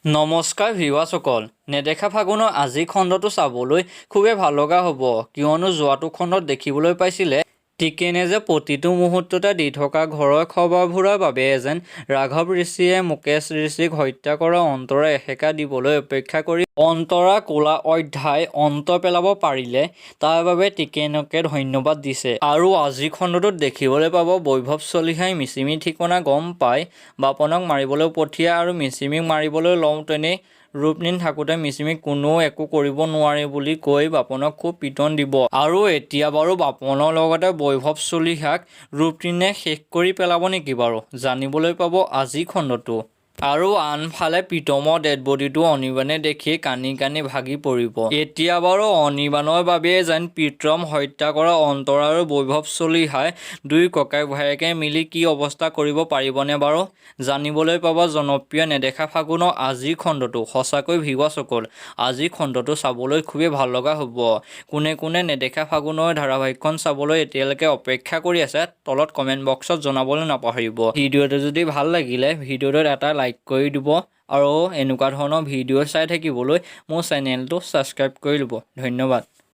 নমস্কাৰ ভিউৱাৰসকল, নেদেখা ফাগুনৰ আজি খণ্ডটো চাবলৈ খুবেই ভাল লগা হ'ব, কিয়নো যোৱাটো খণ্ডত দেখিবলৈ পাইছিলে টিকেনে যে প্ৰতিটো মুহূৰ্ততে দি থকা ঘৰৰ খবৰবোৰৰ বাবে যেন ৰাঘৱ ঋষিয়ে মুকেশ ঋষিক হত্যা কৰা অন্তৰা এসেকা দিবলৈ অপেক্ষা কৰি অন্তৰা ক'লা অধ্যায় অন্ত পেলাব পাৰিলে তাৰ বাবে টিকেনকে ধন্যবাদ দিছে। আৰু আজি খণ্ডটোত দেখিবলৈ পাব বৈভৱ চলিহাই মিচিমিৰ ঠিকনা গম পাই বাপনক মাৰিবলৈ পঠিয়াই আৰু মিচিমিক মাৰিবলৈ লওঁতেনেই ৰূপনীল থাকোঁতে মিচিমিক কোনেও একো কৰিব নোৱাৰে বুলি কৈ বাপনক খুব পিটন দিব। আৰু এতিয়া বাৰু বাপনৰ লগতে বৈভৱ চলিহাক ৰূপনীলে শেষ কৰি পেলাব নেকি বাৰু, জানিবলৈ পাব আজি খণ্ডটো। আৰু আনফালে প্ৰীতমৰ ডেডবডিটো অনিৰ্বাণে দেখি কানি কানি ভাগি পৰিব। এতিয়া বাৰু অনিৰ্বাণৰ বাবেই যেন প্ৰীতম হত্যা কৰা অন্তৰা আৰু বৈভৱ চলিহাই দুই ককায়েক ভায়েকে মিলি কি অৱস্থা কৰিব পাৰিবনে বাৰু, জানিবলৈ পাব জনপ্ৰিয় নেদেখা ফাগুনৰ আজিৰ খণ্ডটো। সঁচাকৈ ভিউৱাৰসকল, আজিৰ খণ্ডটো চাবলৈ খুবেই ভাল লগা হ'ব। কোনে কোনে নেদেখা ফাগুনৰ ধাৰাবাহিকখন চাবলৈ এতিয়ালৈকে অপেক্ষা কৰি আছে তলত কমেণ্ট বক্সত জনাবলৈ নাপাহৰিব। ভিডিঅ'টো যদি ভাল লাগিলে ভিডিঅ'টোত এটা লাইক কৰি দিব আৰু এনেকুৱা ধৰণৰ ভিডিঅ' চাই থাকিবলৈ মোৰ চেনেলটো ছাবস্ক্ৰাইব কৰি ল'ব। ধন্যবাদ।